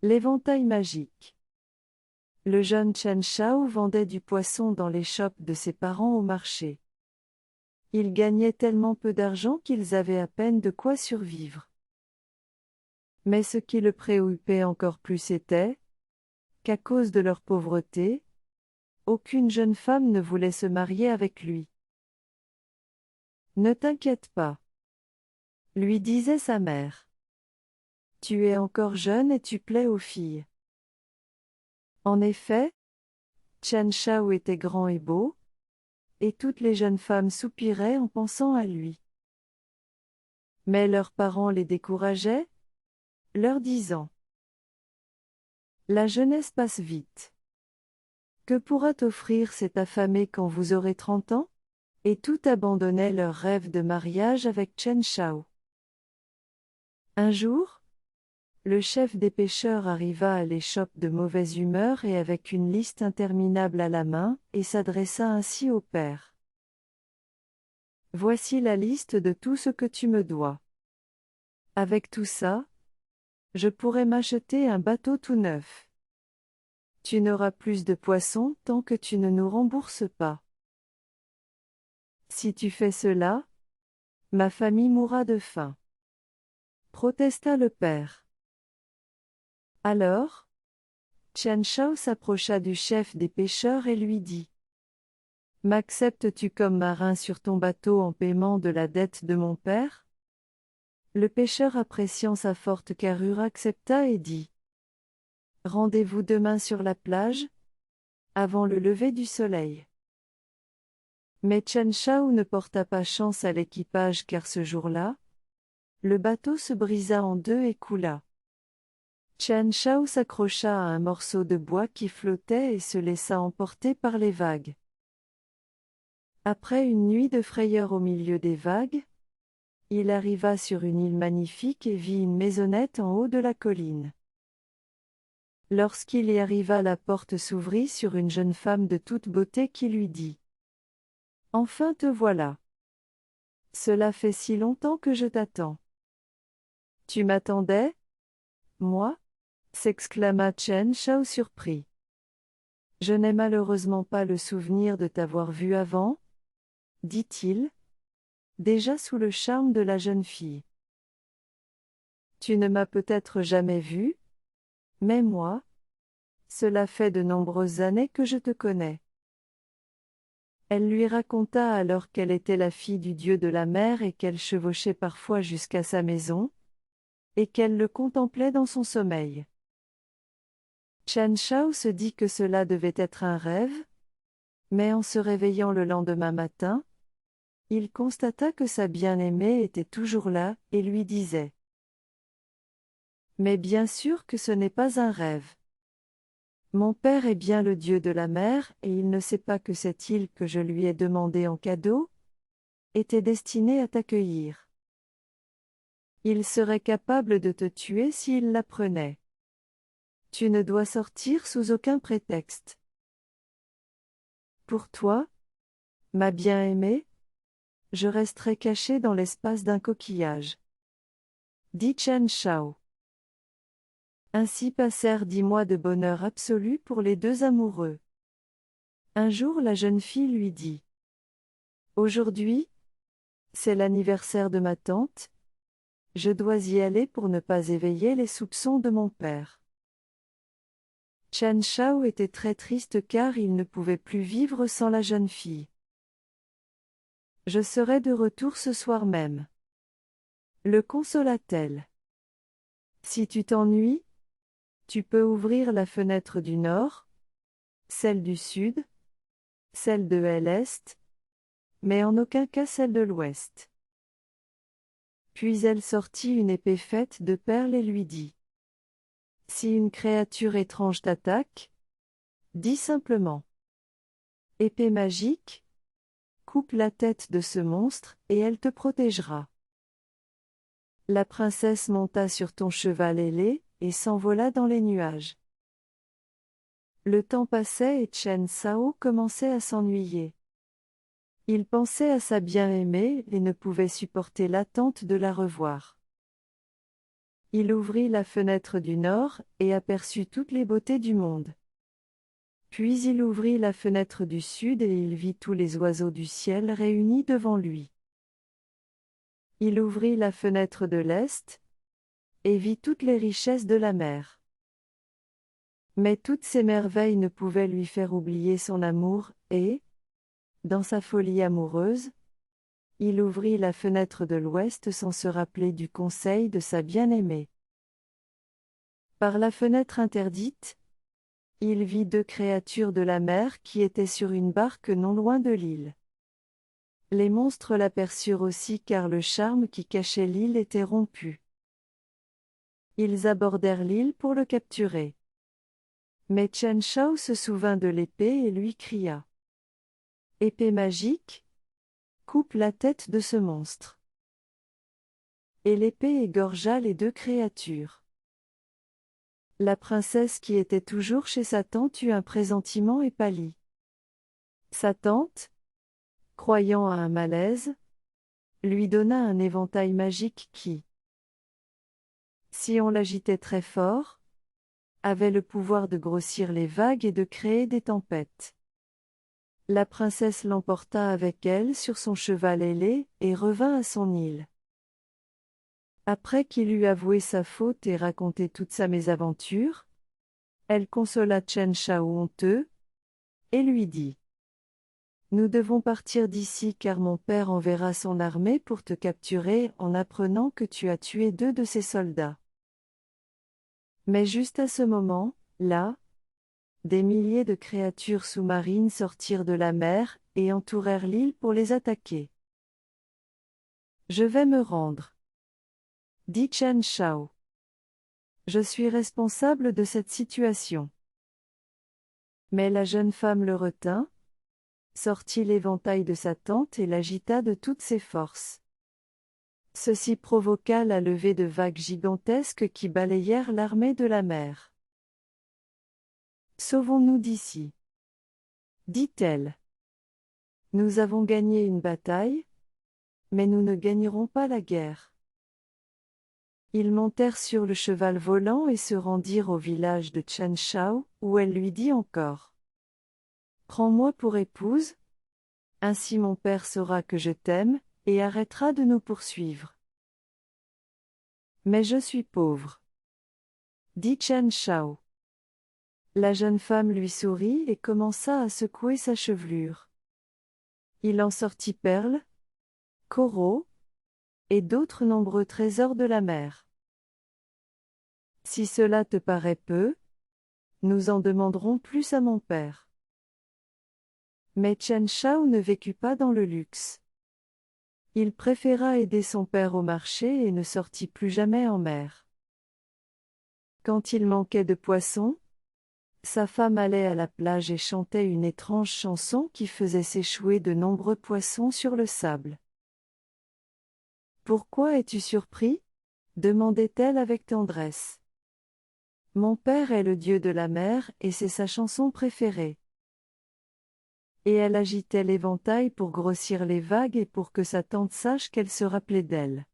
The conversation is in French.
L'éventail magique. Le jeune Chen Shao vendait du poisson dans les shops de ses parents au marché. Ils gagnaient tellement peu d'argent qu'ils avaient à peine de quoi survivre. Mais ce qui le préoccupait encore plus était qu'à cause de leur pauvreté, aucune jeune femme ne voulait se marier avec lui. « Ne t'inquiète pas, » lui disait sa mère. « Tu es encore jeune et tu plais aux filles. » En effet, Chen Shao était grand et beau, et toutes les jeunes femmes soupiraient en pensant à lui. Mais leurs parents les décourageaient, leur disant: « La jeunesse passe vite. Que pourra t'offrir cet affamé quand vous aurez 30 ans ?» Et tout abandonnait leur rêve de mariage avec Chen Shao. Un jour, le chef des pêcheurs arriva à l'échoppe de mauvaise humeur et avec une liste interminable à la main, et s'adressa ainsi au père. « Voici la liste de tout ce que tu me dois. Avec tout ça, je pourrais m'acheter un bateau tout neuf. Tu n'auras plus de poissons tant que tu ne nous rembourses pas. Si tu fais cela, ma famille mourra de faim. » protesta le père. Alors, Chen Shao s'approcha du chef des pêcheurs et lui dit: « M'acceptes-tu comme marin sur ton bateau en paiement de la dette de mon père ?» Le pêcheur, appréciant sa forte carrure, accepta et dit: « Rendez-vous demain sur la plage, avant le lever du soleil. » Mais Chen Shao ne porta pas chance à l'équipage car ce jour-là, le bateau se brisa en deux et coula. Chen Shao s'accrocha à un morceau de bois qui flottait et se laissa emporter par les vagues. Après une nuit de frayeur au milieu des vagues, il arriva sur une île magnifique et vit une maisonnette en haut de la colline. Lorsqu'il y arriva, la porte s'ouvrit sur une jeune femme de toute beauté qui lui dit: « Enfin te voilà. Cela fait si longtemps que je t'attends. »« Tu m'attendais, moi ?» s'exclama Chen Shao surpris. « Je n'ai malheureusement pas le souvenir de t'avoir vu avant, » dit-il, déjà sous le charme de la jeune fille. « Tu ne m'as peut-être jamais vu, mais moi, cela fait de nombreuses années que je te connais. » Elle lui raconta alors qu'elle était la fille du dieu de la mer et qu'elle chevauchait parfois jusqu'à sa maison, et qu'elle le contemplait dans son sommeil. Chen Shao se dit que cela devait être un rêve, mais en se réveillant le lendemain matin, il constata que sa bien-aimée était toujours là, et lui disait: « Mais bien sûr que ce n'est pas un rêve. Mon père est bien le dieu de la mer et il ne sait pas que cette île que je lui ai demandée en cadeau était destinée à t'accueillir. Il serait capable de te tuer s'il l'apprenait. Tu ne dois sortir sous aucun prétexte. Pour toi, ma bien-aimée, je resterai caché dans l'espace d'un coquillage. » dit Chen Shao. Ainsi passèrent 10 mois de bonheur absolu pour les deux amoureux. Un jour, la jeune fille lui dit: « Aujourd'hui, c'est l'anniversaire de ma tante. Je dois y aller pour ne pas éveiller les soupçons de mon père. » Chen Shao était très triste car il ne pouvait plus vivre sans la jeune fille. « Je serai de retour ce soir même. » le consola-t-elle. « Si tu t'ennuies, tu peux ouvrir la fenêtre du nord, celle du sud, celle de l'est, mais en aucun cas celle de l'ouest. » Puis elle sortit une épée faite de perles et lui dit: « Si une créature étrange t'attaque, dis simplement: épée magique, coupe la tête de ce monstre et elle te protégera. » La princesse monta sur ton cheval ailé et s'envola dans les nuages. Le temps passait et Chen Shao commençait à s'ennuyer. Il pensait à sa bien-aimée et ne pouvait supporter l'attente de la revoir. Il ouvrit la fenêtre du nord, et aperçut toutes les beautés du monde. Puis il ouvrit la fenêtre du sud et il vit tous les oiseaux du ciel réunis devant lui. Il ouvrit la fenêtre de l'est, et vit toutes les richesses de la mer. Mais toutes ces merveilles ne pouvaient lui faire oublier son amour, et, dans sa folie amoureuse, il ouvrit la fenêtre de l'ouest sans se rappeler du conseil de sa bien-aimée. Par la fenêtre interdite, il vit deux créatures de la mer qui étaient sur une barque non loin de l'île. Les monstres l'aperçurent aussi car le charme qui cachait l'île était rompu. Ils abordèrent l'île pour le capturer. Mais Chen Shao se souvint de l'épée et lui cria. « Épée magique, coupe la tête de ce monstre. » Et l'épée égorgea les deux créatures. La princesse qui était toujours chez sa tante eut un pressentiment et pâlit. Sa tante, croyant à un malaise, lui donna un éventail magique qui, si on l'agitait très fort, avait le pouvoir de grossir les vagues et de créer des tempêtes. La princesse l'emporta avec elle sur son cheval ailé et revint à son île. Après qu'il eut avoué sa faute et raconté toute sa mésaventure, elle consola Chen Shao honteux, et lui dit : « Nous devons partir d'ici car mon père enverra son armée pour te capturer en apprenant que tu as tué 2 de ses soldats. » Mais juste à ce moment, là, des milliers de créatures sous-marines sortirent de la mer et entourèrent l'île pour les attaquer. « Je vais me rendre, » dit Chen Shao. « Je suis responsable de cette situation. » Mais la jeune femme le retint, sortit l'éventail de sa tente et l'agita de toutes ses forces. Ceci provoqua la levée de vagues gigantesques qui balayèrent l'armée de la mer. « Sauvons-nous d'ici, » dit-elle. « Nous avons gagné une bataille, mais nous ne gagnerons pas la guerre. » Ils montèrent sur le cheval volant et se rendirent au village de Chen Shao, où elle lui dit encore : « Prends-moi pour épouse, ainsi mon père saura que je t'aime, et arrêtera de nous poursuivre. » « Mais je suis pauvre, » dit Chen Shao. La jeune femme lui sourit et commença à secouer sa chevelure. Il en sortit perles, coraux, et d'autres nombreux trésors de la mer. « Si cela te paraît peu, nous en demanderons plus à mon père. » Mais Chen Shao ne vécut pas dans le luxe. Il préféra aider son père au marché et ne sortit plus jamais en mer. Quand il manquait de poissons, sa femme allait à la plage et chantait une étrange chanson qui faisait s'échouer de nombreux poissons sur le sable. « Pourquoi es-tu surpris ? demandait-elle avec tendresse. « Mon père est le dieu de la mer et c'est sa chanson préférée. » Et elle agitait l'éventail pour grossir les vagues et pour que sa tante sache qu'elle se rappelait d'elle.